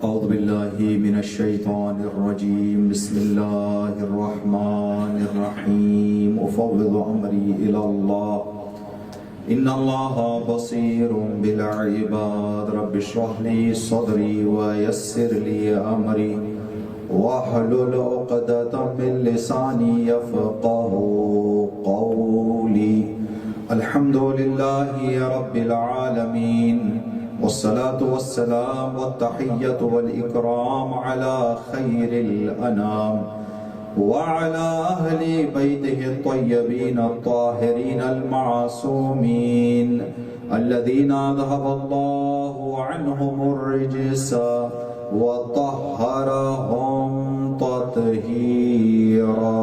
أعوذ بالله من الشيطان الرجيم. بسم الله الرحمن الرحيم. أفوض أمري إلى الله إن الله بصير بالعباد. رب اشرح لي صدري ويسر لي أمري واحلل عقدة من لساني يفقهوا قولي. الحمد لله رب العالمين والصلاة والسلام والتحية والإكرام على خير الأنام وعلى أهل بيته الطيبين الطاهرين المعصومين الذين أذهب الله عنهم الرجس وطهرهم تطهيرا.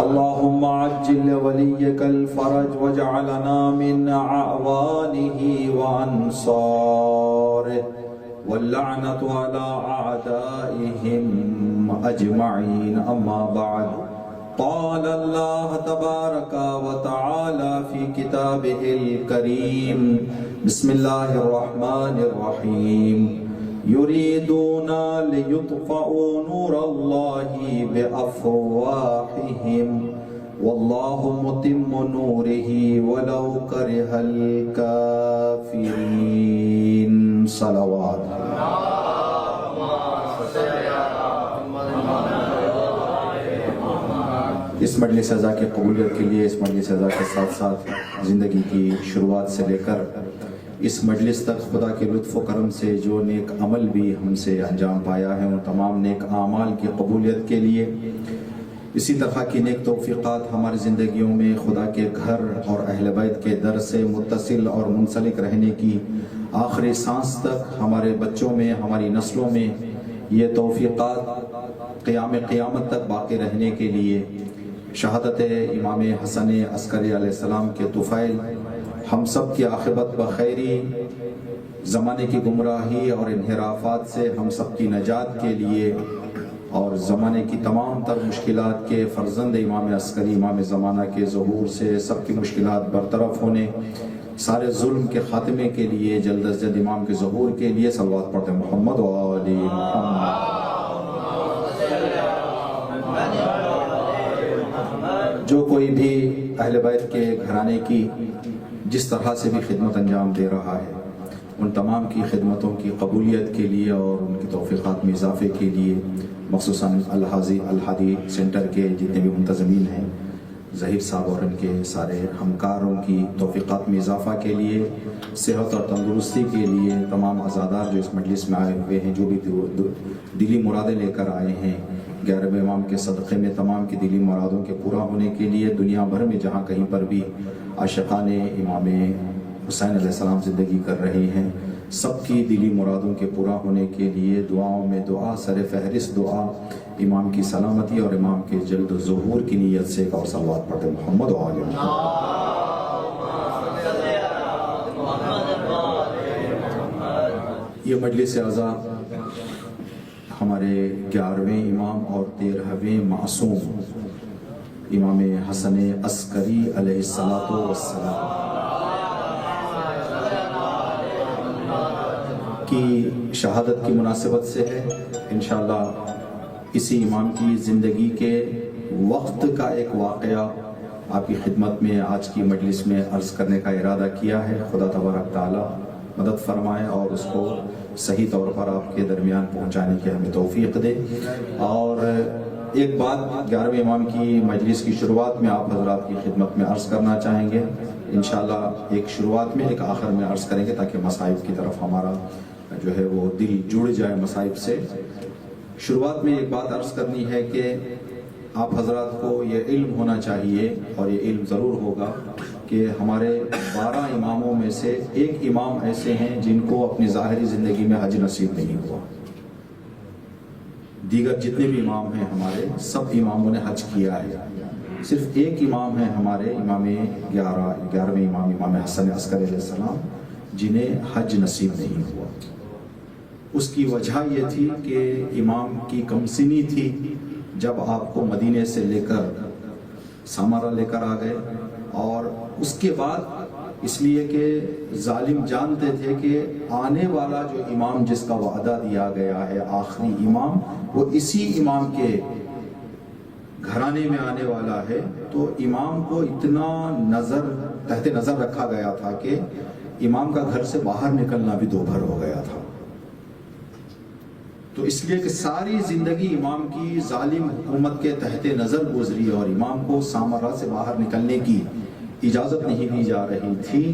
اللهم عجل لوليك الفرج واجعلنا من أعوانه وأنصاره واللعنة على أعدائهم أجمعين. أما بعد، قال الله تبارك وتعالى في كتابه الكريم: بسم الله الرحمن الرحيم. يريدون ليطفئوا نور الله بأفواههم والله متم نوره ولو كره الكافرين. صلوات. اس مجلس اعزا کی قبولیت کے لیے اس مجلس اعزا کے ساتھ ساتھ زندگی کی شروعات سے لے کر اس مجلس تک خدا کے لطف و کرم سے جو نیک عمل بھی ہم سے انجام پایا ہے ان تمام نیک اعمال کی قبولیت کے لیے، اسی طرح کی نیک توفیقات ہماری زندگیوں میں خدا کے گھر اور اہل بیت کے در سے متصل اور منسلک رہنے کی آخری سانس تک ہمارے بچوں میں، ہماری نسلوں میں یہ توفیقات قیامت تک باقی رہنے کے لیے شہادت امام حسن عسکری علیہ السلام کے طفیل، ہم سب کی عاقبت بخیری، زمانے کی گمراہی اور انحرافات سے ہم سب کی نجات کے لیے اور زمانے کی تمام تر مشکلات کے فرزند امام عسکری امام زمانہ کے ظہور سے سب کی مشکلات برطرف ہونے، سارے ظلم کے خاتمے کے لیے، جلد از جلد امام کے ظہور کے لیے صلوات پڑھتے ہیں محمد و آل محمد. جو کوئی بھی اہل بیت کے گھرانے کی جس طرح سے بھی خدمت انجام دے رہا ہے، ان تمام کی خدمتوں کی قبولیت کے لیے اور ان کی توفیقات میں اضافے کے لیے، مخصوصاً الحادی سینٹر کے جتنے بھی منتظمین ہیں، ظہیر صاحب اور ان کے سارے ہمکاروں کی توفیقات میں اضافہ کے لیے، صحت اور تندرستی کے لیے، تمام عزادار جو اس مجلس میں آئے ہوئے ہیں، جو بھی دلی مرادیں لے کر آئے ہیں، 11ویں امام کے صدقے میں تمام کی دلی مرادوں کے پورا ہونے کے لیے، دنیا بھر میں جہاں کہیں پر بھی عاشقان امام حسین علیہ السلام زندگی کر رہے ہیں، سب کی دلی مرادوں کے پورا ہونے کے لیے دعاؤں میں دعا، سر فہرست دعا امام کی سلامتی اور امام کے جلد ظہور کی نیت سے ایک اور صلوات پڑھتے محمد و آل محمد. یہ مجلس اعزا ہمارے 11ویں امام اور 13ویں معصوم امام حسن عسکری علیہ السلام کی شہادت کی مناسبت سے ہے. انشاءاللہ اسی امام کی زندگی کے وقت کا ایک واقعہ آپ کی خدمت میں آج کی مجلس میں عرض کرنے کا ارادہ کیا ہے. خدا تبارک تعالی مدد فرمائے اور اس کو صحیح طور پر آپ کے درمیان پہنچانے کی ہمیں توفیق دے. اور ایک بات 11ویں امام کی مجلس کی شروعات میں آپ حضرات کی خدمت میں عرض کرنا چاہیں گے. انشاءاللہ ایک شروعات میں ایک آخر میں عرض کریں گے تاکہ مصائب کی طرف ہمارا جو ہے وہ دل جڑ جائے مصائب سے. شروعات میں ایک بات عرض کرنی ہے کہ آپ حضرات کو یہ علم ہونا چاہیے اور یہ علم ضرور ہوگا کہ ہمارے 12 اماموں میں سے ایک امام ایسے ہیں جن کو اپنی ظاہری زندگی میں حج نصیب نہیں ہوا. دیگر جتنے بھی امام ہیں ہمارے سب اماموں نے حج کیا ہے، صرف ایک امام ہے ہمارے امام 11ویں امام امام حسن عسکری علیہ السلام جنہیں حج نصیب نہیں ہوا. اس کی وجہ یہ تھی کہ امام کی کمسنی تھی. جب آپ کو مدینے سے لے کر سامارا لے کر آ گئے، اور اس کے بعد اس لیے کہ ظالم جانتے تھے کہ آنے والا جو امام جس کا وعدہ دیا گیا ہے آخری امام، وہ اسی امام کے گھرانے میں آنے والا ہے، تو امام کو اتنا تحت نظر رکھا گیا تھا کہ امام کا گھر سے باہر نکلنا بھی دوبھر ہو گیا تھا۔ تو اس لیے کہ ساری زندگی امام کی ظالم حکومت کے تحت نظر گزری اور امام کو سامراج سے باہر نکلنے کی اجازت نہیں دی جا رہی تھی،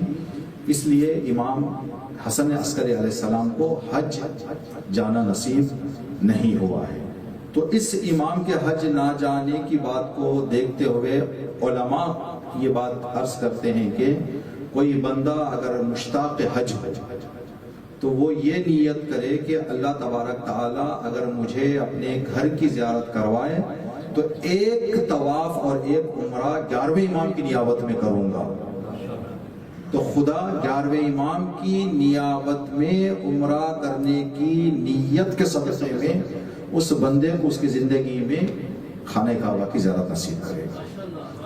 اس لیے امام حسن عسکری علیہ السلام کو حج جانا نصیب نہیں ہوا ہے۔ تو اس امام کے حج نہ جانے کی بات کو دیکھتے ہوئے علماء یہ بات عرض کرتے ہیں کہ کوئی بندہ اگر مشتاق حج ہو تو وہ یہ نیت کرے کہ اللہ تبارک تعالیٰ اگر مجھے اپنے گھر کی زیارت کروائے تو ایک طواف اور ایک عمرہ 11ویں امام کی نیابت میں کروں گا، تو خدا 11ویں امام کی نیابت میں عمرہ کرنے کی نیت کے صدقے میں اس بندے کو اس کی زندگی میں خانہ کعبہ کی زیارت نصیب کرے گا۔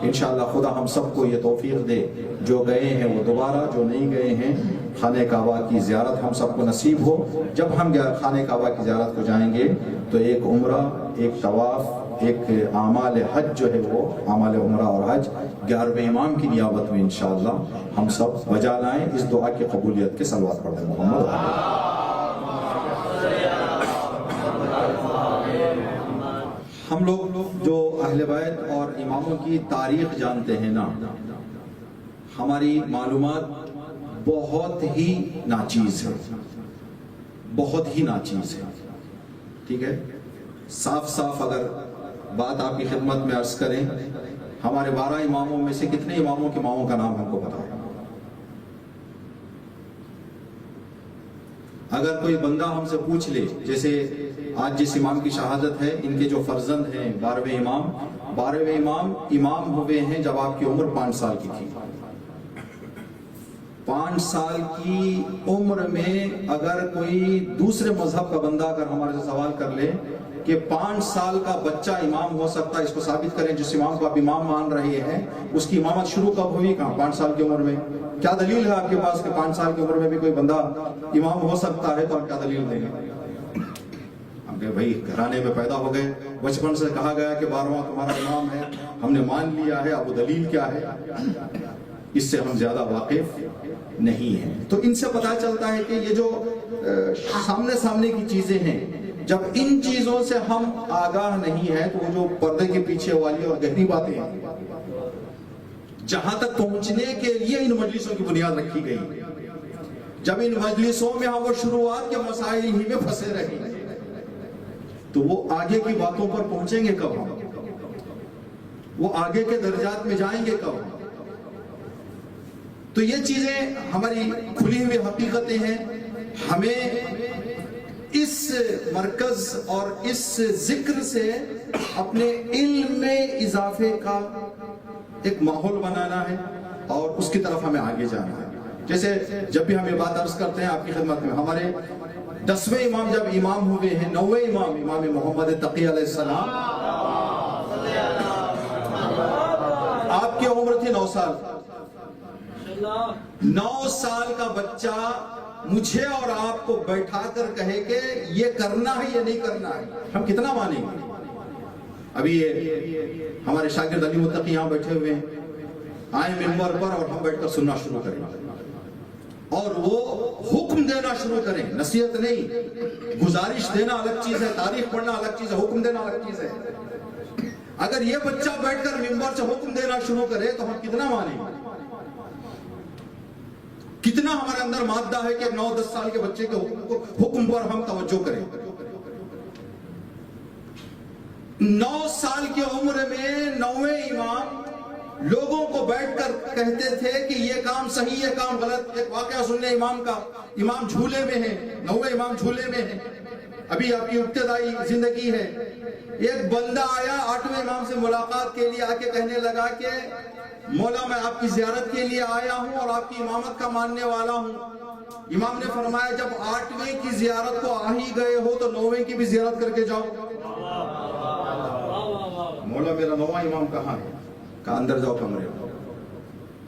انشاءاللہ خدا ہم سب کو یہ توفیق دے، جو گئے ہیں وہ دوبارہ، جو نہیں گئے ہیں خانہ کعبہ کی زیارت ہم سب کو نصیب ہو۔ جب ہم خانہ کعبہ کی زیارت کو جائیں گے تو ایک عمرہ، ایک طواف، ایک اعمال حج جو ہے وہ اعمال عمرہ اور حج 11ویں امام کی نیابت میں انشاءاللہ ہم سب بجا لائیں۔ اس دعا کی قبولیت کے صلوات پڑھیں محمد۔ ہم لوگ جو اہل بیت اور اماموں کی تاریخ جانتے ہیں نا، ہماری معلومات بہت ہی ناچیز ہے، بہت ہی ناچیز ہے، ٹھیک ہے۔ صاف صاف اگر بات آپ کی خدمت میں عرض کریں، ہمارے 12 اماموں میں سے کتنے اماموں کے ماؤں کا نام ہم کو پتا ہے؟ اگر کوئی بندہ ہم سے پوچھ لے، جیسے آج جس امام کی شہادت ہے، ان کے جو فرزند ہیں 12ویں امام امام ہوئے ہیں جب آپ کی عمر 5 سال کی تھی۔ 5 سال کی عمر میں اگر کوئی دوسرے مذہب کا بندہ اگر ہمارے سے سوال کر لے کہ 5 سال کا بچہ امام ہو سکتا ہے، اس کو ثابت کریں، جس امام کو آپ امام مان رہے ہیں اس کی امامت شروع کب ہوئی؟ کہاں؟ 5 سال کی عمر میں۔ کیا دلیل ہے آپ کے پاس کہ 5 سال کی عمر میں بھی کوئی بندہ امام ہو سکتا ہے؟ تو آپ کیا دلیل دیں گے؟ ہم کہ بھائی گھرانے میں پیدا ہو گئے، بچپن سے کہا گیا کہ 12واں تمہارا امام ہے، ہم نے مان لیا ہے، اب وہ دلیل کیا ہے؟ اس سے ہم زیادہ واقف نہیں ہیں۔ تو ان سے پتہ چلتا ہے کہ یہ جو سامنے کی چیزیں ہیں، جب ان چیزوں سے ہم آگاہ نہیں ہیں تو وہ جو پردے کے پیچھے والی اور گہری باتیں ہیں، جہاں تک پہنچنے کے لیے ان مجلسوں کی بنیاد رکھی گئی، جب ان مجلسوں میں ہم وہ شروعات کے مسائل ہی میں پھنسے رہیں تو وہ آگے کی باتوں پر پہنچیں گے کب؟ ہم وہ آگے کے درجات میں جائیں گے کب؟ تو یہ چیزیں ہماری کھلی ہوئی حقیقتیں ہیں۔ ہمیں اس مرکز اور اس ذکر سے اپنے علم میں اضافے کا ایک ماحول بنانا ہے اور اس کی طرف ہمیں آگے جانا ہے۔ جیسے جب بھی ہم یہ بات عرض کرتے ہیں آپ کی خدمت میں، ہمارے 10ویں امام جب امام ہوئے ہیں، 9ویں امام محمد تقی علیہ السلام، آپ کی عمر تھی 9 سال۔ 9 سال کا بچہ مجھے اور آپ کو بیٹھا کر کہے کہ یہ کرنا ہے یا نہیں کرنا ہے، ہم کتنا مانیں گے؟ ابھی یہ ہمارے شاگرد علی متقی یہاں بیٹھے ہوئے ہیں، آئے ممبر پر اور ہم بیٹھ کر سننا شروع کریں اور وہ حکم دینا شروع کریں، نصیحت نہیں، گزارش دینا الگ چیز ہے، تاریخ پڑھنا الگ چیز ہے، حکم دینا الگ چیز ہے۔ اگر یہ بچہ بیٹھ کر ممبر سے حکم دینا شروع کرے تو ہم کتنا مانیں گے؟ کتنا ہمارے اندر مادہ ہے کہ 9-10 سال کے بچے کے حکم پر ہم توجہ کریں؟ 9 سال کی عمر میں 9ویں امام لوگوں کو بیٹھ کر کہتے تھے کہ یہ کام صحیح، یہ کام غلط۔ ایک واقعہ سننے امام کا، امام جھولے میں ہے، 9ویں امام جھولے میں ہے، ابھی آپ کی ابتدائی زندگی ہے۔ ایک بندہ آیا 8ویں امام سے ملاقات کے لیے، آ کے کہنے لگا کہ مولا میں آپ کی زیارت کے لیے آیا ہوں اور آپ کی امامت کا ماننے والا ہوں۔ امام نے فرمایا جب 8ویں کی زیارت کو آ ہی گئے ہو تو 9ویں کی بھی زیارت کر کے جاؤ۔ مولا میرا 9واں امام کہاں ہے؟ کہا اندر جاؤ کمرے میں۔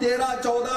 13, 14,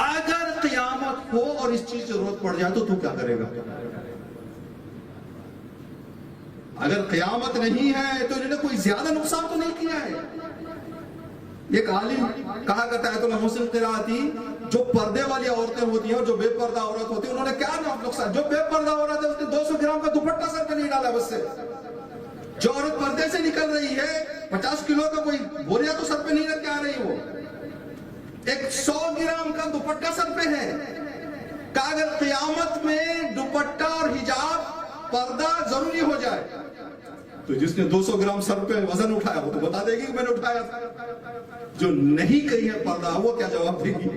اگر قیامت ہو اور اس چیز کی ضرورت پڑ جائے تو کیا کرے گا؟ اگر قیامت نہیں ہے تو انہوں نے کوئی زیادہ نقصان تو نہیں کیا ہے. ایک عالم کہا کرتا ہے آیت اللہ محسن قرآتی، جو پردے والی عورتیں ہوتی ہیں اور جو بے پردہ عورت ہوتی ہے، انہوں نے کیا نقصان؟ جو بے پردہ عورت ہے اس نے 200 گرام کا دوپٹہ سر پہ نہیں ڈالا بس سے. جو عورت پردے سے نکل رہی ہے 50 کلو کا کوئی بوریا تو سر پہ نہیں رکھ کے آ رہی، وہ ایک 100 گرام کا دوپٹہ سر پہ ہے. کہ اگر قیامت میں دوپٹہ اور حجاب پردہ ضروری ہو جائے تو جس نے 200 گرام سر پہ وزن اٹھایا وہ تو بتا دے گی کہ میں نے اٹھایا تھا. جو نہیں کہی ہے پردہ وہ کیا جواب دے گی؟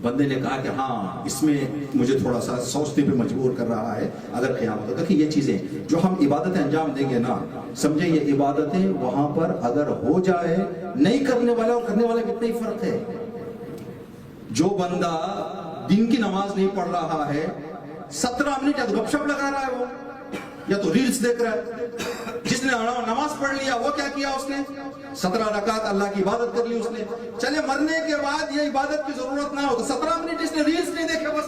بندے نے کہا کہ ہاں اس میں مجھے تھوڑا سا سوچنے پہ مجبور کر رہا ہے. اگر قیامت ہوگا کہ یہ چیزیں جو ہم عبادتیں انجام دیں گے نا، سمجھیں یہ عبادتیں وہاں پر اگر ہو جائے، نہیں کرنے والا اور کرنے والا کتنا ہی فرق ہے. جو بندہ دن کی نماز نہیں پڑھ رہا ہے 17 منٹ یا تو گپ شپ لگا رہا ہے، وہ یا تو ریلز دیکھ رہا ہے. جس نے نماز پڑھ لیا وہ کیا کیا؟ اس نے 17 رکعت اللہ کی عبادت کر لی اس نے. چلے مرنے کے بعد یہ عبادت کی ضرورت نہ ہو تو 17 منٹ اس نے ریلز نہیں دیکھے، بس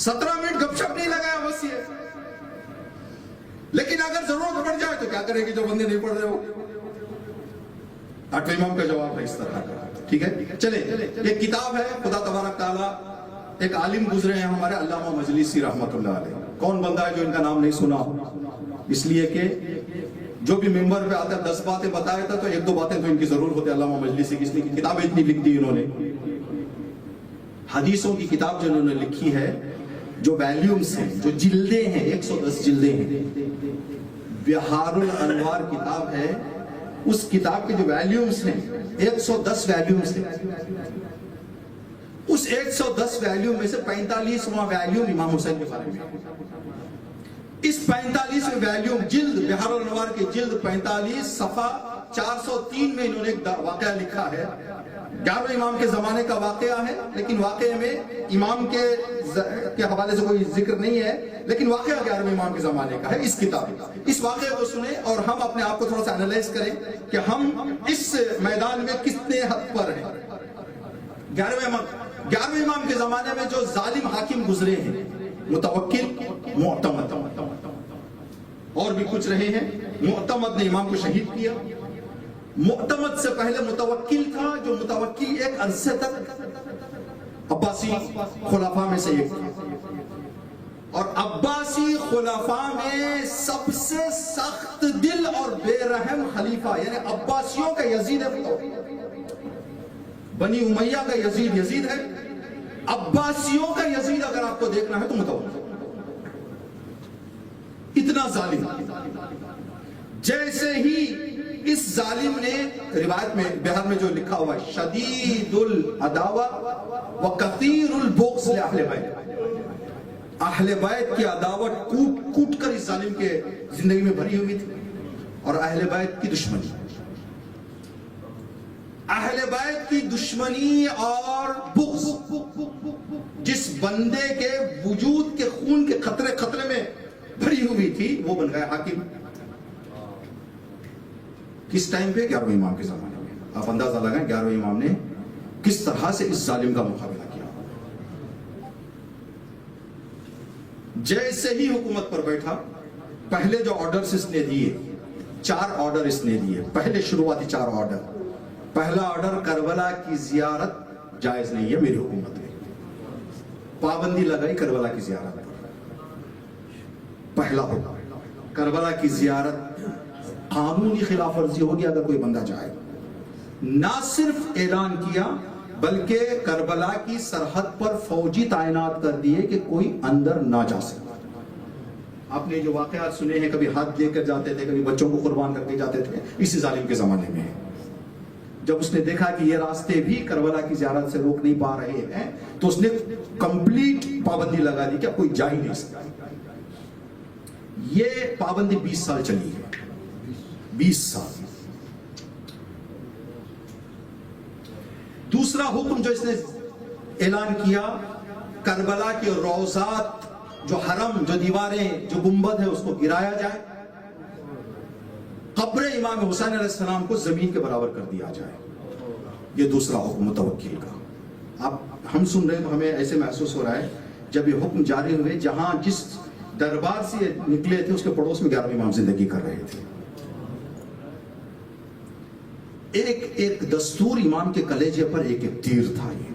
17 منٹ گپ شپ نہیں لگایا بس یہ. لیکن اگر ضرورت پڑ جائے تو کیا کرے گی جو بندے نہیں پڑھ رہے ہو؟ آٹھویں امام کا جواب ہے اس طرح کا. ٹھیک ہے، چلے ایک کتاب ہے خدا تبارک تعالیٰ، ایک عالم گزرے ہیں ہمارے علامہ مجلسی رحمت اللہ علیہ. کون بندہ ہے جو ان کا نام نہیں سنا؟ اس لیے کہ جو بھی ممبر پہ آتا ہے 10 باتیں بتایا تھا تو 1-2 باتیں تو ان کی ضرور ہوتی ہے علامہ مجلسی کی، اس لیے کتابیں اتنی لکھ دی انہوں نے. حدیثوں کی کتاب جو انہوں نے لکھی ہے، جو ویلیومز ہیں، جو جلدیں ہیں، 110 جلدیں ہیں. بہار الانوار کتاب ہے، اس کتاب کے جو ویلیومز ہیں 110 ویلیومز ہیں. اس 110 ویلیوم میں سے 45واں ویلیوم امام حسین کے بارے میں. اس 45ویں ویلیوم جلد بہار الانوار کے جلد 45 صفحہ 403 میں انہوں نے ایک واقعہ لکھا ہے. 11ویں امام کے زمانے کا واقعہ ہے، لیکن واقعے میں امام کے حوالے سے کوئی ذکر نہیں ہے، لیکن واقعہ 11ویں امام کے زمانے کا ہے. اس کتاب اس واقعے کو سنیں اور ہم اپنے آپ کو تھوڑا سا انالائز کریں کہ ہم اس میدان میں کتنے حد پر ہیں. 11ویں امام کے زمانے میں جو ظالم حاکم گزرے ہیں، متوکل، معتمد اور بھی کچھ رہے ہیں. معتمد نے امام کو شہید کیا. معتمد سے پہلے متوکل تھا، جو متوکل ایک عرصے تک عباسی خلفاء میں سے ایک تھا، اور عباسی خلفاء میں سب سے سخت دل اور بے رحم خلیفہ یعنی عباسیوں کا یزید ہے متوکل. بنی امیہ کا یزید ہے، عباسیوں کا یزید اگر آپ کو دیکھنا ہے تو متوکل. اتنا ظالم. جیسے ہی اس ظالم نے، روایت میں بہار میں جو لکھا ہوا ہے، شدید العداوہ وکثیر البغض لأہل بیت، اہل بیت کی عداوت کوٹ کوٹ کر اس ظالم کے زندگی میں بھری ہوئی تھی، اور اہل بیت کی دشمنی، اہل بیت کی دشمنی اور بغض جس بندے کے وجود کے خون کے خطرے میں بھری ہوئی تھی، وہ بن گیا حاکم. کس ٹائم پہ؟ 11ویں امام کے زمانے میں. آپ اندازہ لگائیں 11ویں امام نے کس طرح سے اس ظالم کا مقابلہ کیا. جیسے ہی حکومت پر بیٹھا، پہلے جو آرڈرز اس نے دیے، 4 آرڈر اس نے دیے. پہلے شروعاتی 4 آرڈر. پہلا آرڈر، کربلا کی زیارت جائز نہیں ہے میری حکومت میں. پابندی لگائی کربلا کی زیارت پر. پہلا حکم، کربلا کی زیارت قانونی خلاف ورزی ہوگی اگر کوئی بندہ جائے. نہ صرف اعلان کیا بلکہ کربلا کی سرحد پر فوجی تعینات کر دیے کہ کوئی اندر نہ جا سکے. آپ نے جو واقعات سنے ہیں، کبھی ہاتھ لے کر جاتے تھے، کبھی بچوں کو قربان کر کے جاتے تھے، اسی ظالم کے زمانے میں. جب اس نے دیکھا کہ یہ راستے بھی کربلا کی زیارت سے روک نہیں پا رہے ہیں تو اس نے کمپلیٹ پابندی لگا دی کہ کوئی جا ہی نہیں سکتا. یہ پابندی 20 سال چلی ہے. 20 سال. دوسرا حکم جو اس نے اعلان کیا، کربلا کے روضات، جو حرم، جو دیواریں، جو گنبد ہے، اس کو گرایا جائے. قبر امام حسین علیہ السلام کو زمین کے برابر کر دیا جائے. یہ دوسرا حکم متوکل کا. اب ہم سن رہے ہیں تو ہمیں ایسے محسوس ہو رہا ہے جب یہ حکم جاری ہوئے جہاں جس دربار سے یہ نکلے تھے اس کے پڑوس میں 11ویں امام زندگی کر رہے تھے. ایک دستور امام کے کلیجے پر ایک تیر تھا یہ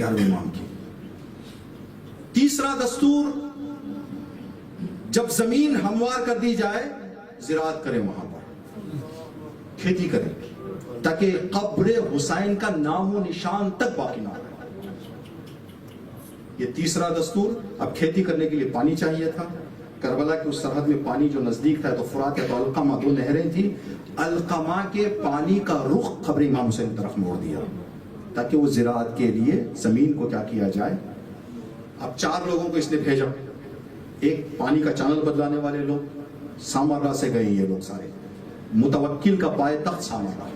11ویں امام کی. تیسرا دستور جب زمین ہموار کر دی جائے زراعت کریں وہاں پر کھیتی کریں تاکہ قبر حسین کا نام و نشان تک باقی نہ رہے. یہ تیسرا دستور. اب کھیتی کرنے کے لیے پانی چاہیے تھا. کربلا کی اس سرحد میں پانی جو نزدیک تھا تو فرات یا تو القمہ 2 نہریں تھیں. القمہ کے پانی کا رخ قبر امام حسین کی طرف موڑ دیا تاکہ وہ زراعت کے لیے زمین کو کیا جائے. اب 4 لوگوں کو اس نے بھیجا. ایک پانی کا چینل بدلانے والے لوگ سامرا سے گئے. یہ لوگ سارے متوکل کا پائے تخت سامرا.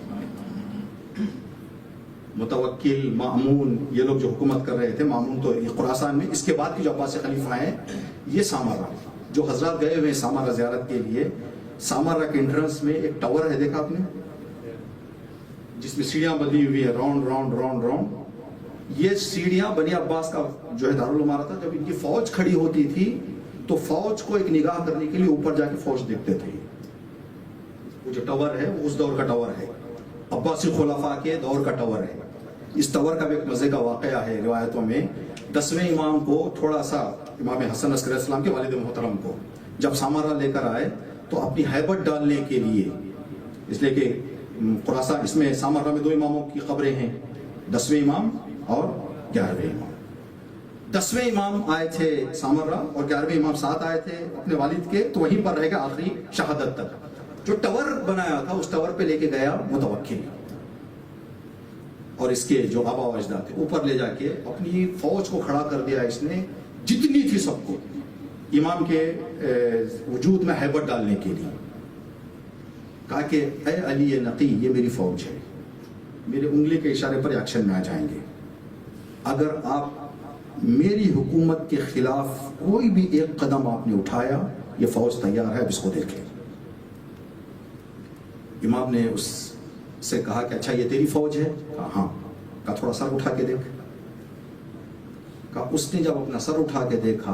متوکل مامون یہ لوگ جو حکومت کر رہے تھے. مامون تو خراسان میں. اس کے بعد کے جو عباسی خلیفہ ہیں یہ سامرا جو حضرات گئے ہوئے سامرا زیارت کے لیے. سامرا کے انٹرنس میں ایک ٹاور ہے دیکھا آپ نے جس میں سیڑھیاں بنی ہوئی ہے راؤنڈ راؤنڈ راؤنڈ راؤنڈ. یہ سیڑھیاں بنی عباس کا جو ہے دارالعمارہ تھا. جب ان کی فوج کھڑی ہوتی تھی تو فوج کو ایک نگاہ کرنے کے لیے اوپر جا کے فوج دیکھتے تھے. وہ جو ٹاور ہے وہ اس دور کا ٹاور ہے. عباسی خلفاء کے دور کا ٹاور ہے. اس ٹاور کا بھی ایک مزے کا واقعہ ہے روایتوں میں. 10ویں امام کو تھوڑا سا امام حسن عسکری السلام کے والد محترم کو جب سامرا لے کر آئے تو اپنی ہیبت ڈالنے کے لیے اس لیے کہ خراسان اس میں سامرا میں 2 اماموں کی قبریں ہیں 10ویں امام اور 11ویں امام. 10ویں امام آئے تھے سامرا اور 11ویں امام ساتھ آئے تھے اپنے والد کے. تو وہیں پر رہے گا آخری شہادت تک. جو ٹاور بنایا تھا اس ٹاور پہ لے کے گیا متوکل اور اس کے جو آبا و اجداد تھے اوپر لے جا کے اپنی فوج کو کھڑا کر دیا. اس نے جتنی تھی سب کو امام کے وجود میں ہیبت ڈالنے کے لیے کہا کہ اے علی نقی یہ میری فوج ہے. میرے انگلی کے اشارے پر ایکشن میں آ جائیں گے. اگر آپ میری حکومت کے خلاف کوئی بھی ایک قدم آپ نے اٹھایا یہ فوج تیار ہے. اب اس کو دیکھیں. امام نے اس سے کہا کہ اچھا یہ تیری فوج ہے؟ کہا ہاں. کہا تھوڑا سر اٹھا کے دیکھ. کہا اس نے جب اپنا سر اٹھا کے دیکھا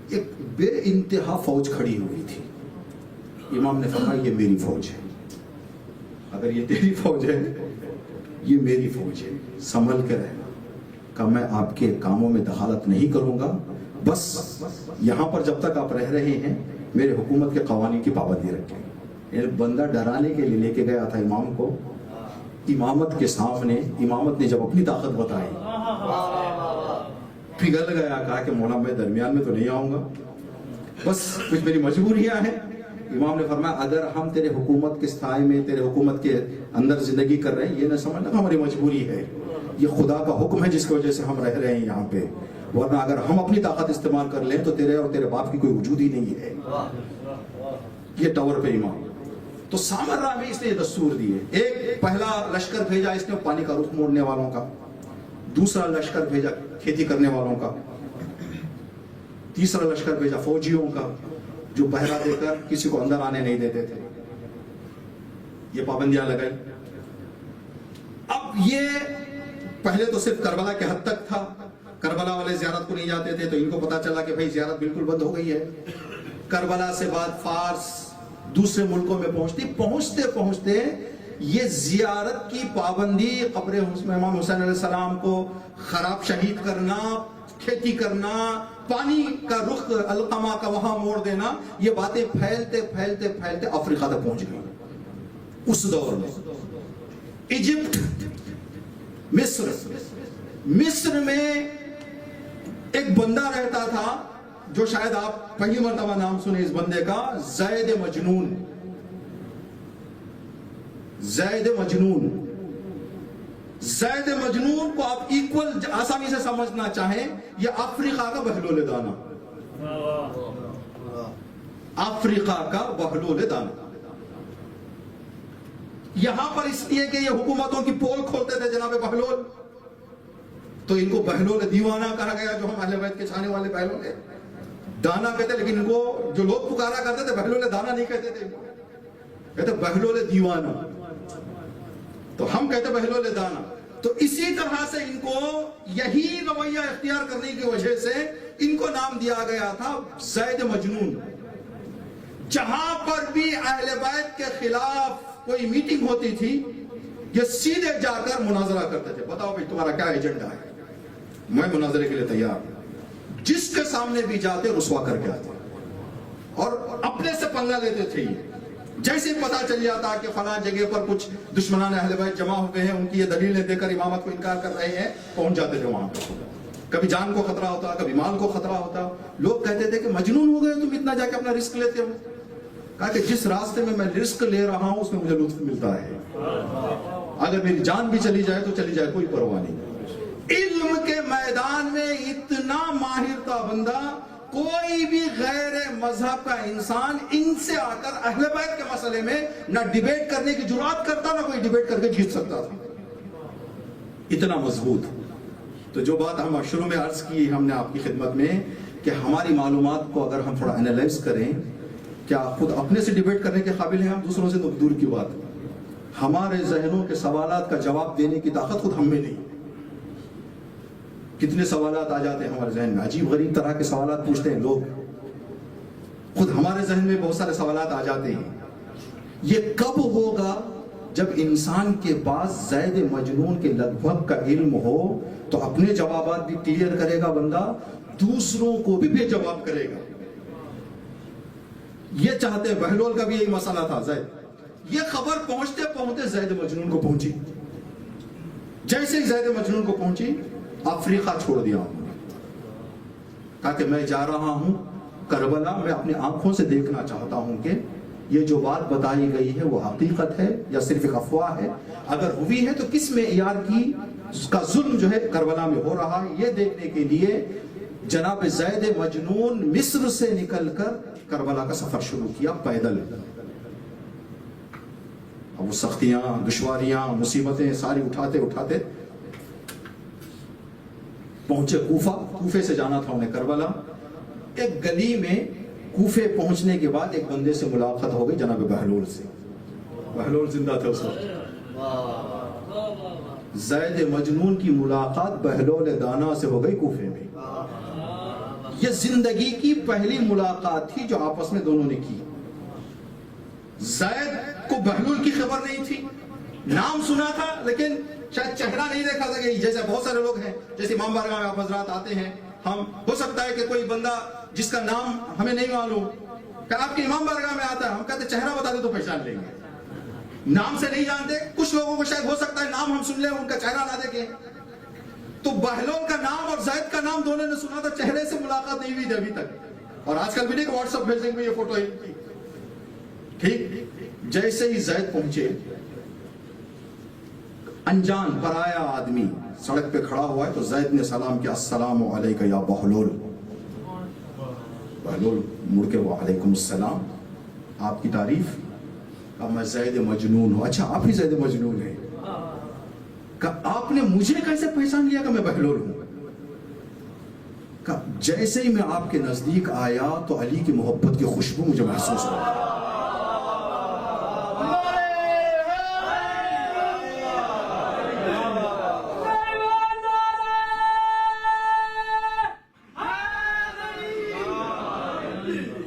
ایک بے انتہا فوج کھڑی ہوئی تھی. امام نے فرمایا یہ میری فوج ہے. اگر یہ تیری فوج ہے یہ میری فوج ہے. سنبھل کے رہنا. کہا میں آپ کے کاموں میں دخالت نہیں کروں گا. بس یہاں پر جب تک آپ رہ رہے ہیں میرے حکومت کے قوانین کی پابندی رکھیں. بندہ ڈرانے کے لیے لے کے گیا تھا امام کو. امامت کے سامنے امامت نے جب اپنی طاقت بتائی پگھل گیا. کہا کہ مولا میں درمیان میں تو نہیں آؤں گا. بس کچھ میری مجبوریاں ہیں. امام نے فرمایا اگر ہم تیرے حکومت کے سائے میں تیرے حکومت کے اندر زندگی کر رہے ہیں یہ نہ سمجھنا کہ ہماری مجبوری ہے. یہ خدا کا حکم ہے جس کی وجہ سے ہم رہ رہے ہیں یہاں پہ. ورنہ اگر ہم اپنی طاقت استعمال کر لیں تو تیرے اور تیرے باپ کی کوئی وجود ہی نہیں ہے. یہ ٹاور پہ امام. تو سامرا میں اس نے یہ دستور دیے. ایک پہلا لشکر بھیجا اس نے پانی کا رخ موڑنے والوں کا. دوسرا لشکر بھیجا کھیتی کرنے والوں کا. تیسرا لشکر بھیجا فوجیوں کا جو پہرا دے کر کسی کو اندر آنے نہیں دیتے تھے. یہ پابندیاں لگائی. اب یہ پہلے تو صرف کربلا کے حد تک تھا. کربلا والے زیارت کو نہیں جاتے تھے تو ان کو پتا چلا کہ بھائی زیارت بالکل بند ہو گئی ہے. کربلا سے بعد فارس دوسرے ملکوں میں پہنچتے پہنچتے یہ زیارت کی پابندی قبر امام حسین علیہ السلام کو خراب شہید کرنا کھیتی کرنا پانی کا رخ القمہ کا وہاں موڑ دینا یہ باتیں پھیلتے پھیلتے پھیلتے افریقہ تک پہنچ گئی. اس دور میں ایجپٹ مصر میں ایک بندہ رہتا تھا جو شاید آپ پہلی مرتبہ نام سنے اس بندے کا. زید مجنون. زید مجنون کو آپ ایکول آسانی سے سمجھنا چاہیں یہ افریقہ کا بہلول دانا. افریقہ کا بہلول دانا. یہاں پر اس لیے کہ یہ حکومتوں کی پول کھولتے تھے جناب بہلول تو ان کو بہلول دیوانہ کہا گیا. جو ہم اہل بیت کے چھانے والے بہلول دانا کہتے لیکن ان کو جو لوگ پکارا کرتے تھے بہلول دانا نہیں کہتے تھے. کہتے بہلول دیوانہ. تو ہم کہتے بہلول دانا. تو اسی طرح سے ان کو یہی رویہ اختیار کرنے کی وجہ سے ان کو نام دیا گیا تھا زید مجنون. جہاں پر بھی اہل بیت کے خلاف کوئی میٹنگ ہوتی تھی یہ سیدھے جا کر مناظرہ کرتے تھے. بتاؤ بھائی تمہارا کیا ایجنڈا ہے, میں مناظرے کے لیے تیار ہوں. جس کے سامنے بھی جاتے رسوا کر کے آتے اور اپنے سے پنگا لیتے تھے. یہ جیسے پتا چل جاتا کہ فلاں جگہ پر کچھ دشمنان اہل بیت جمع ہوئے ہیں, ان کی یہ دلیلیں دے کر امامت کو انکار کر رہے ہیں, پہنچ جاتے تھے وہاں پہ. کبھی جان کو خطرہ ہوتا, کبھی مال کو خطرہ ہوتا. لوگ کہتے تھے کہ مجنون ہو گئے تم اتنا جا کے اپنا رسک لیتے ہو. کہا کہ جس راستے میں رسک لے رہا ہوں اس میں مجھے لطف ملتا ہے. اگر میری جان بھی چلی جائے تو چلی جائے, کوئی پرواہ نہیں. علم کے میدان میں اتنا ماہر تھا بندہ, کوئی بھی غیر مذہب کا انسان ان سے آ کر اہل بیت کے مسئلے میں نہ ڈیبیٹ کرنے کی جرات کرتا, نہ کوئی ڈیبیٹ کر کے جیت سکتا تھا. اتنا مضبوط. تو جو بات ہم شروع میں عرض کی ہم نے آپ کی خدمت میں کہ ہماری معلومات کو اگر ہم تھوڑا انالائز کریں, کیا خود اپنے سے ڈیبیٹ کرنے کے قابل ہیں ہم, دوسروں سے تو دور کی بات. ہمارے ذہنوں کے سوالات کا جواب دینے کی طاقت خود ہم میں نہیں. کتنے سوالات آ جاتے ہیں ہمارے ذہن میں, عجیب غریب طرح کے سوالات پوچھتے ہیں لوگ. خود ہمارے ذہن میں بہت سارے سوالات آ جاتے ہیں. یہ کب ہوگا؟ جب انسان کے پاس زید مجنون کے لگ بھگ کا علم ہو تو اپنے جوابات بھی کلیئر کرے گا بندہ, دوسروں کو بھی بے جواب کرے گا. یہ چاہتے ہیں. بہلول کا بھی یہی مسئلہ تھا. زید, یہ خبر پہنچتے پہنچتے زید مجنون کو پہنچی. جیسے ہی زید مجنون کو پہنچی, افریقہ چھوڑ دیا ہوں. کہا کہ میں جا رہا ہوں کربلا, میں اپنی آنکھوں سے دیکھنا چاہتا ہوں کہ یہ جو بات بتائی گئی ہے وہ حقیقت ہے یا صرف ایک افواہ ہے. اگر ہوئی ہے تو کس معیار کی کا ظلم جو ہے کربلا میں ہو رہا ہے, یہ دیکھنے کے لیے جناب زید مجنون مصر سے نکل کر کربلا کا سفر شروع کیا پیدل. اب وہ سختیاں, دشواریاں, مصیبتیں ساری اٹھاتے اٹھاتے پہنچے کوفہ. کوفے سے جانا تھا انہیں کربلا. ایک گلی میں کوفے پہنچنے کے بعد ایک بندے سے ملاقات ہو گئی, جناب بہلول سے. بہلول زندہ تھے اس وقت. زید مجنون کی ملاقات بہلول دانا سے ہو گئی کوفے میں. یہ زندگی کی پہلی ملاقات تھی جو آپس میں دونوں نے کی. زید کو بہلول کی خبر نہیں تھی, نام سنا تھا لیکن شاید چہرہ نہیں دیکھا تھا. جیسے بہت سارے لوگ ہیں, جیسے امام بارگاہ میں آپ حضرات آتے ہیں, ہم ہو سکتا ہے کہ کوئی بندہ جس کا نام ہمیں نہیں معلوم کہ آپ کے امام بارگاہ میں آتا ہے, ہم کہتے چہرہ بتا دیں تو پہچان لیں گے. نام سے نہیں جانتے. کچھ لوگوں کو شاید ہو سکتا ہے نام ہم سن لیں, ان کا چہرہ نہ دیکھیں. تو بہلول کا نام اور زید کا نام دونوں نے سنا تھا, چہرے سے ملاقات نہیں ہوئی تھی ابھی تک. اور آج کل بھی نہیں کہ واٹس ایپ بھیجیں گے یہ فوٹو ہے. ٹھیک. جیسے ہی زید پہنچے, انجان پرایا آدمی سڑک پہ کھڑا ہوا ہے, تو زید نے سلام کیا, السلام علیکہ یا بہلول. بہلول مڑ کے وعلیکم السلام, آپ کی تعریف. کہا میں زید مجنون ہوں. اچھا آپ ہی زید مجنون ہیں. کہا آپ نے مجھے کیسے پہچان لیا کہ میں بہلول ہوں؟ کہا جیسے ہی میں آپ کے نزدیک آیا تو علی کی محبت کی خوشبو مجھے محسوس ہوا.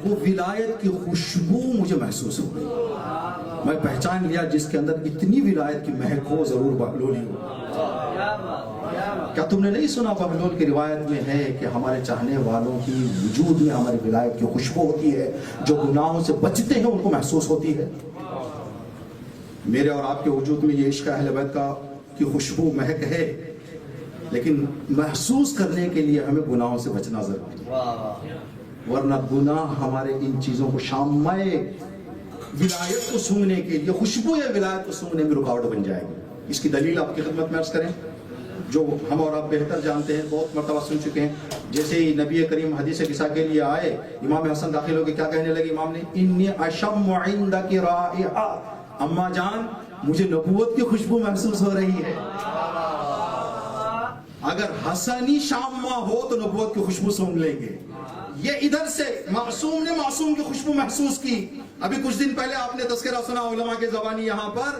وہ ولایت کی خوشبو مجھے محسوس ہو گئی. میں پہچان لیا جس کے اندر اتنی ولایت کی مہک ہو ضرور بہلول ہی ہو. کیا تم نے نہیں سنا بہلول کی روایت میں ہے کہ ہمارے چاہنے والوں کی وجود میں ہماری ولایت کی خوشبو ہوتی ہے, جو گناہوں سے بچتے ہیں ان کو محسوس ہوتی ہے. میرے اور آپ کے وجود میں یہ عشق اہل بیت کا کی خوشبو مہک ہے, لیکن محسوس کرنے کے لیے ہمیں گناہوں سے بچنا ضروری ہے. ورنہ گناہ ہمارے ان چیزوں کو شامہ ولایت کو سونگنے کے لیے, خوشبو یا ولایت کو سونگنے میں رکاوٹ بن جائے گی. اس کی دلیل آپ کی خدمت میں عرض کریں جو ہم اور آپ بہتر جانتے ہیں, بہت مرتبہ سن چکے ہیں. جیسے ہی نبی کریم حدیث قصہ کے لیے آئے, امام حسن داخل ہو کے کیا کہنے لگے امام نے, انی اشم عندک رائحہ, اماں جان مجھے نبوت کی خوشبو محسوس ہو رہی ہے. اگر حسنی شامہ ہو تو نبوت کی خوشبو سونگ لیں گے. یہ ادھر سے معصوم نے معصوم کی خوشبو محسوس کی. ابھی کچھ دن پہلے آپ نے تذکرہ سنا علماء کے زبانی یہاں پر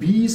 20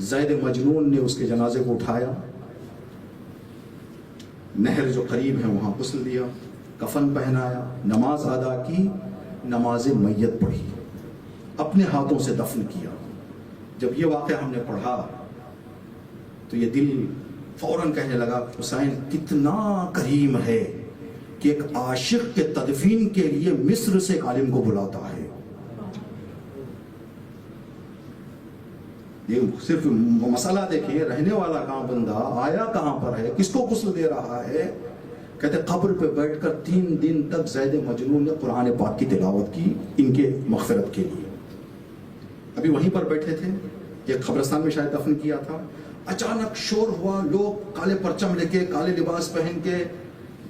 زید مجنون نے اس کے جنازے کو اٹھایا، نہر جو قریب ہے وہاں غسل دیا، کفن پہنایا، نماز ادا کی، نماز میت پڑھی، اپنے ہاتھوں سے دفن کیا۔ جب یہ واقعہ ہم نے پڑھا تو یہ دل فوراً کہنے لگا حسین کتنا کریم ہے کہ ایک عاشق کے تدفین کے لیے مصر سے ایک عالم کو بلاتا ہے۔ یہ صرف مسئلہ دیکھیں، رہنے والا کہاں بندہ، آیا کہاں پر ہے، کس کو غسل دے رہا ہے؟ کہتے قبر پہ بیٹھ کر 3 دن تک زید مجنون نے قرآن پاک کی تلاوت کی ان کے مغفرت کے لیے۔ ابھی وہیں پر بیٹھے تھے، یہ قبرستان میں شاید دفن کیا تھا، اچانک شور ہوا، لوگ کالے پرچم لے کے، کالے لباس پہن کے،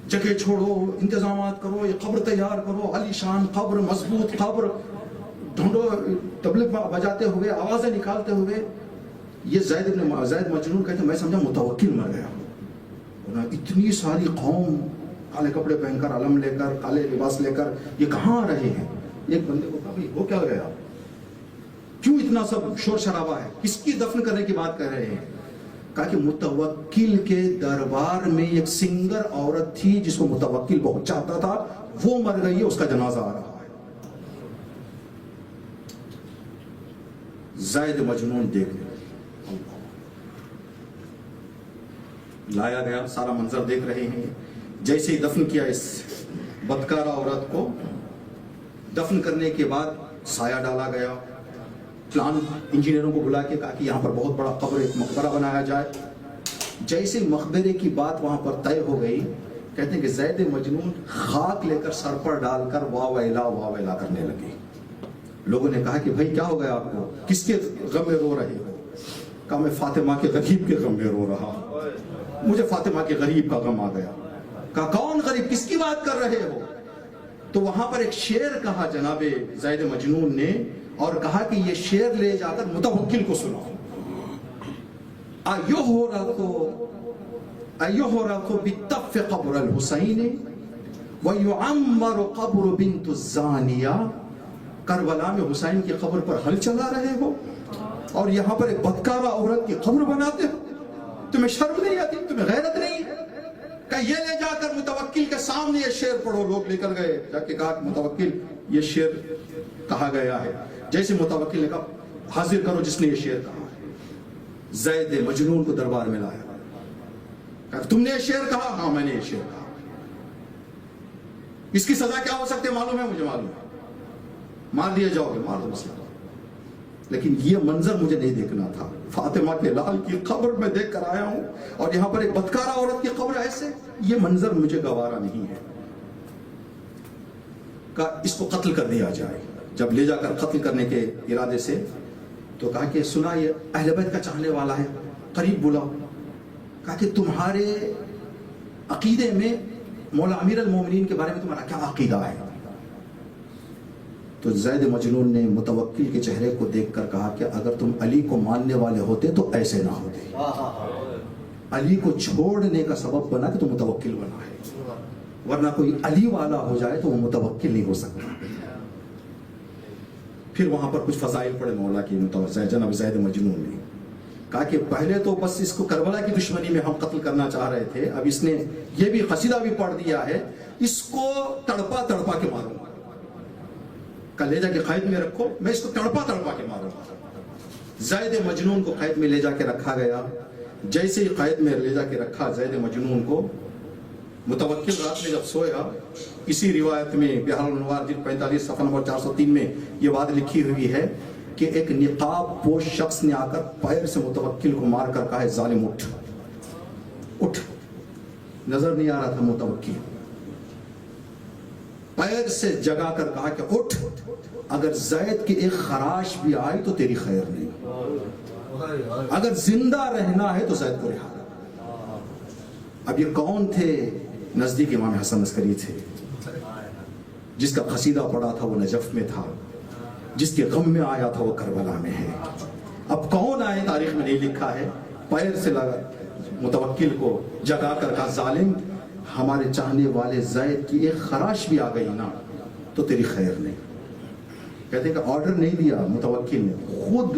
جگہ چھوڑو، انتظامات کرو، یہ قبر تیار کرو، علی شان قبر، مضبوط قبر، ڈھونڈو، تبلے بجاتے ہوئے، آوازیں نکالتے ہوئے۔ یہ زید مجنون کہتے میں سمجھا متوکل مر گیا۔ اتنی ساری قوم کالے کپڑے پہن کر، علم لے کر، کالے لباس لے کر، یہ کہاں آ رہے ہیں؟ ایک بندے کو کہا ہو کیا گیا، کیوں اتنا سب شور شرابہ ہے، کس کی دفن کرنے کی بات کر رہے ہیں؟ کہا کہ متوکل کے دربار میں ایک سنگر عورت تھی جس کو متوکل بہت چاہتا تھا، وہ مر گئی ہے، اس کا جنازہ آ رہا ہے۔ زید مجنون دیکھ لایا گیا، سارا منظر دیکھ رہے ہیں۔ جیسے ہی دفن کیا اس بدکارہ عورت کو، دفن کرنے کے بعد سایہ ڈالا گیا، پلان انجینئروں کو بلا کے کہا کہ یہاں پر بہت بڑا قبر، ایک مقبرہ بنایا جائے۔ جیسے مقبرے کی بات وہاں پر طے ہو گئی، کہتے ہیں کہ زید مجنون خاک لے کر سر پر ڈال کر واہ ویلا کرنے لگے۔ لوگوں نے کہا کہ بھائی کیا ہو گیا آپ کو، کس کے غم میں رو رہے ہو؟ کہا میں فاطمہ کے غریب کے غم میں رو رہا، مجھے فاطمہ کے غریب کا غم آ گیا۔ کہا کون غریب، کس کی بات کر رہے ہو؟ تو وہاں پر ایک شعر کہا جناب زید مجنون نے، اور کہا کہ یہ شعر لے جا کر متوکل کو سناؤ۔ ایہرق بالطف قبر الحسین ویعمر قبر بنت الزانیہ۔ کربلا میں حسین کی قبر پر ہل چلا رہے ہو اور یہاں پر ایک بدکارہ عورت کی قبر بناتے ہو، تمہیں شرم نہیں آتی، تمہیں غیرت نہیں ہے؟ کہ یہ لے جا کر متوکل کے سامنے یہ شعر پڑھو۔ لوگ لے کر گئے، جا کے کہا کہ متوکل یہ شعر کہا گیا ہے۔ جیسے متوکل نے کہا حاضر کرو جس نے یہ شعر کہا ہے۔ زید مجنون کو دربار میں لایا، کہا تم نے یہ شعر کہا؟ ہاں میں نے یہ شعر کہا۔ اس کی سزا کیا ہو سکتی ہے معلوم ہے؟ مجھے معلوم ہے، مار دیے جاؤ گے، مار دو مسئلہ، لیکن یہ منظر مجھے نہیں دیکھنا تھا۔ فاطمہ کے لال کی قبر میں دیکھ کر آیا ہوں اور یہاں پر ایک بدکارہ عورت کی قبر ایسے، یہ منظر مجھے گوارا نہیں ہے۔ کہا اس کو قتل کر دیا جائے۔ جب لے جا کر قتل کرنے کے ارادے سے، تو کہا کہ سنا یہ اہل بیت کا چاہنے والا ہے، قریب بلاؤ۔ کہا کہ تمہارے عقیدے میں مولا امیر المومنین کے بارے میں تمہارا کیا عقیدہ ہے؟ تو زید مجنون نے متوکل کے چہرے کو دیکھ کر کہا کہ اگر تم علی کو ماننے والے ہوتے تو ایسے نہ ہوتے، علی کو چھوڑنے کا سبب بنا کہ تو متوکل بنا ہے، ورنہ کوئی علی والا ہو جائے تو وہ متوکل نہیں ہو سکتا۔ پھر وہاں پر کچھ فضائل پڑے مولا کی جناب زید مجنون نے کہا کہ پہلے تو بس اس کو کربلا کی دشمنی میں ہم قتل کرنا چاہ رہے تھے، اب اس نے یہ بھی قصیدہ بھی پڑھ دیا ہے، اس کو تڑپا تڑپا کے ماروں گا، کل لے جا کے قید میں رکھو، میں اس کو تڑپا تڑپا کے ماروں گا۔ زید مجنون کو قید میں لے جا کے رکھا گیا۔ جیسے ہی قید میں لے جا کے رکھا زید مجنون کو، متوکل رات میں جب سویا، اسی روایت میں بحار الانوار جلد 45 صفحہ نمبر 403 میں یہ بات لکھی ہوئی ہے کہ ایک نقاب پوش شخص نے آ کر پیر سے متوکل کو مار کر کہا ہے ظالم اٹھ اٹھ۔ نظر نہیں آ رہا تھا متوکل، پیر سے جگا کر کہا کہ اٹھ، اگر زید کی ایک خراش بھی آئی تو تیری خیر نہیں، اگر زندہ رہنا ہے تو زید کو رہا۔ اب یہ کون تھے؟ نزدیک امام حسن عسکری تھے، جس کا قصیدہ پڑھا تھا وہ نجف میں تھا، جس کے غم میں آیا تھا وہ کربلا میں ہے۔ اب کون آئے تاریخ میں نہیں لکھا ہے، پیر سے لگا متوکل کو جگا کر کہا ظالم، ہمارے چاہنے والے زید کی ایک خراش بھی آ گئی نا تو تیری خیر نہیں۔ کہتے ہیں کہ آرڈر نہیں دیا متوکل نے، خود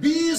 20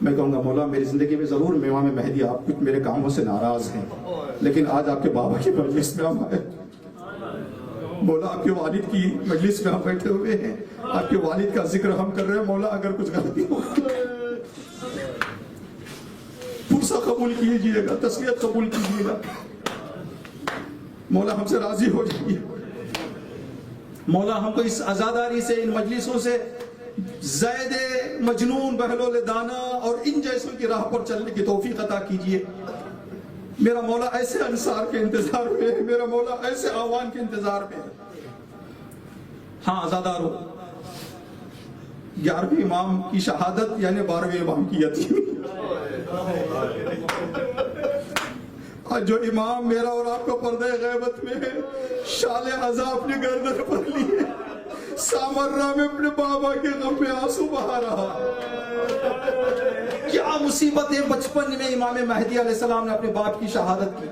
میں کہوں گا مولا میری زندگی میں ضرور امام مہدی آپ کچھ میرے کاموں سے ناراض ہیں، لیکن آج آپ کے بابا کی مجلس میں ہم آئے، مولا آپ کے والد کی مجلس میں ہم بیٹھے ہوئے ہیں، آپ کے والد کا ذکر ہم کر رہے ہیں، مولا اگر کچھ غلطی ہو پرسہ قبول کیجیے گا، تسلیت قبول کیجیے گا، مولا ہم سے راضی ہو جائیے، مولا ہم کو اس عزاداری سے، ان مجلسوں سے زید مجنون بہلول دانا اور ان جیسوں کی راہ پر چلنے کی توفیق عطا کیجیے۔ میرا مولا ایسے انصار کے انتظار میں ہے، میرا مولا ایسے آوان کے انتظار میں ہے۔ ہاں عزادارو، 11ویں امام کی شہادت یعنی 12ویں امام کی یتیمی، آج جو امام میرا اور آپ کو پردہ غیبت میں ہے، شال عزا اپنے گردن پر لیے سامرہ میں اپنے بابا کے غم میں آنسو بہا رہا۔ کیا مصیبتیں بچپن میں امام مہدی علیہ السلام نے اپنے باپ کی شہادت کی۔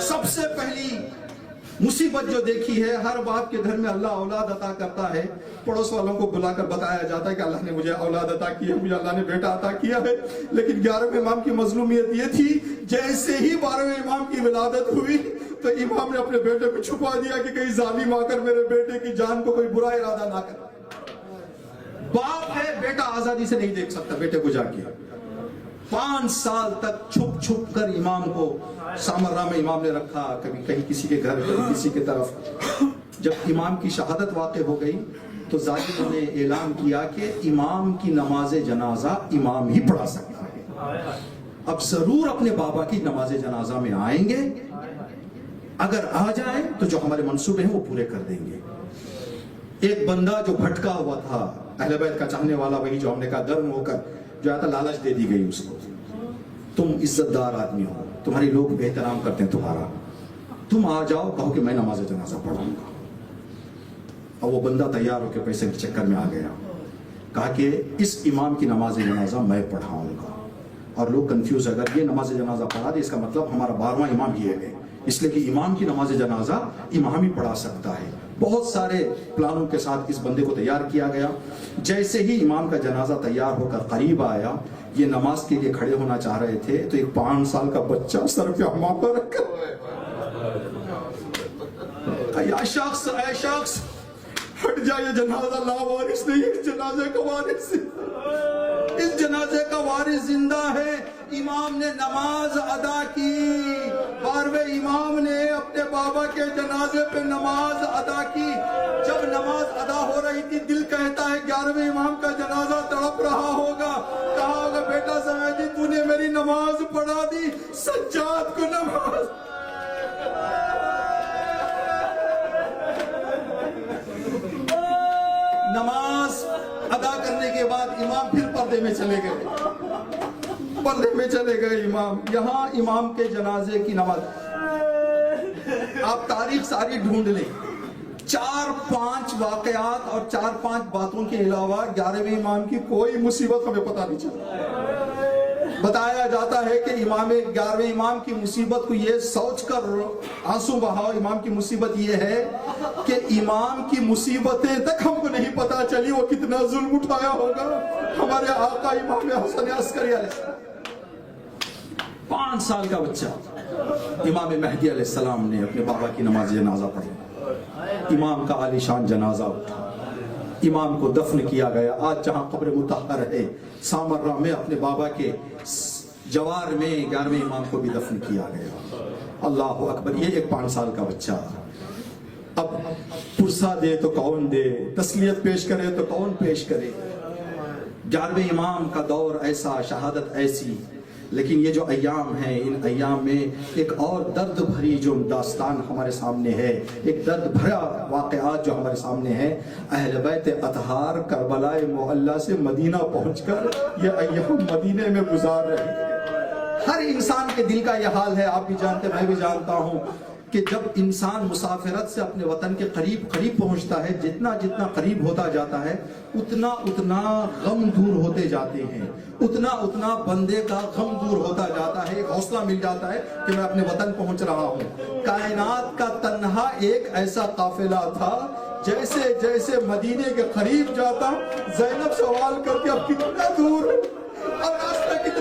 سب سے پہلی مصیبت جو دیکھی ہے، ہر باپ کے گھر میں اللہ اولاد عطا کرتا ہے، پڑوس والوں کو بلا کر بتایا جاتا ہے کہ اللہ نے مجھے اولاد عطا کی ہے، مجھے اللہ نے بیٹا عطا کیا ہے، لیکن 11ویں امام کی مظلومیت یہ تھی، جیسے ہی 12ویں امام کی ولادت ہوئی تو امام نے اپنے بیٹے کو چھپا دیا کہ کہیں ظالم آ کر میرے بیٹے کی جان کو کوئی برا ارادہ نہ کرے۔ باپ ہے، بیٹا آزادی سے نہیں دیکھ سکتا بیٹے کو جا کے۔ 5 سال تک چھپ چھپ کر امام کو سامرہ میں امام نے رکھا، کبھی کہیں کسی کے گھر، کبھی کسی کے طرف۔ جب امام کی شہادت واقع ہو گئی تو ظالموں نے اعلان کیا کہ امام کی نماز جنازہ امام ہی پڑھا سکتا ہے، اب ضرور اپنے بابا کی نماز جنازہ میں آئیں گے، اگر آ جائیں تو جو ہمارے منصوبے ہیں وہ پورے کر دیں گے۔ ایک بندہ جو بھٹکا ہوا تھا، اہل بیت کا چاہنے والا، وہی جو ہم نے کہا گرم ہو کر جو آتا، لالچ دے دی گئی اس کو، تم عزت دار آدمی ہو، تمہارے لوگ بے احترام کرتے ہیں تمہارا، تم آ جاؤ، کہو کہ میں نماز جنازہ پڑھاؤں گا۔ اور وہ بندہ تیار ہو کے پیسے کے چکر میں آ گیا، کہا کہ اس امام کی نماز جنازہ میں پڑھاؤں گا۔ اور لوگ کنفیوز، اگر یہ نماز جنازہ پڑھا دے اس کا مطلب ہمارا 12واں امام یہ ہے، اس لیے کہ امام کی نماز جنازہ امام ہی پڑھا سکتا ہے۔ بہت سارے پلانوں کے ساتھ اس بندے کو تیار کیا گیا۔ جیسے ہی امام کا جنازہ تیار ہو کر قریب آیا، یہ نماز کے لیے کھڑے ہونا چاہ رہے تھے تو ایک 5 سال کا بچہ سر پہ ہماپا رکھ کر، اے شخص ہٹ جائے، جنازہ لا وارث نہیں، اس جنازے کا وارث، اس جنازے کا وارث زندہ ہے۔ امام نے نماز ادا کی، 12ویں امام نے اپنے بابا کے جنازے پہ نماز ادا کی۔ جب نماز ادا ہو رہی تھی، دل کہتا ہے 11ویں امام کا جنازہ تڑپ رہا ہوگا، کہا ہوگا بیٹا سمیدی تو نے میری نماز پڑھا دی، سجاد کو نماز ادا کرنے کے بعد امام پھر پردے میں چلے گئے امام۔ یہاں امام کے جنازے کی نماز، آپ تاریخ ساری ڈھونڈ لیں، 4-5 واقعات اور 4-5 باتوں کے علاوہ 11ویں امام کی کوئی مصیبت ہمیں پتہ نہیں چلا۔ بتایا جاتا ہے کہ 11ویں امام کی مصیبت کو یہ سوچ کر آنسو بہاؤ، امام کی مصیبت یہ ہے کہ امام کی مصیبتیں تک ہم کو نہیں پتا چلی، وہ کتنا ظلم اٹھایا ہوگا ہمارے آقا امام حسن عسکری علیہ السلام۔ 5 سال کا بچہ، امام مہدی علیہ السلام نے اپنے بابا کی نماز جنازہ پڑھی، امام کا عالی شان جنازہ اٹھا، امام کو دفن کیا گیا۔ آج جہاں قبر مطہر ہے سامرہ میں، اپنے بابا کے جوار میں 11ویں امام کو بھی دفن کیا گیا۔ اللہ اکبر، یہ ایک 5 سال کا بچہ، اب پرسہ دے تو کون دے، تسلیت پیش کرے تو کون پیش کرے۔ 11ویں امام کا دور ایسا، شہادت ایسی، لیکن یہ جو ایام ہیں، ان ایام میں ایک اور درد بھری جو داستان ہمارے سامنے ہے، ایک درد بھرا واقعات جو ہمارے سامنے ہے۔ اہل بیت اطہار کربلا معلیٰ سے مدینہ پہنچ کر یہ ایام مدینے میں گزار رہے ہیں۔ ہر انسان کے دل کا یہ حال ہے، آپ بھی جانتے، میں بھی جانتا ہوں کہ جب انسان مسافرت سے اپنے وطن کے قریب پہنچتا ہے، جتنا قریب ہوتا جاتا ہے اتنا غم دور ہوتے جاتے ہیں، اتنا بندے کا غم دور ہوتا جاتا ہے، ایک حوصلہ مل جاتا ہے کہ میں اپنے وطن پہنچ رہا ہوں۔ کائنات کا تنہا ایک ایسا قافلہ تھا، جیسے جیسے مدینے کے قریب جاتا، زینب سوال کرتے اب کتنا دور اور راستہ کتنا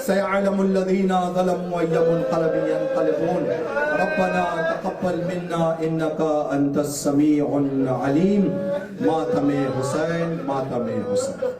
سيعلم الذين ظلموا أي منقلب ينقلبون ربنا تقبل منا إنك أنت السميع العليم. ماتم حسین، ماتم حسین.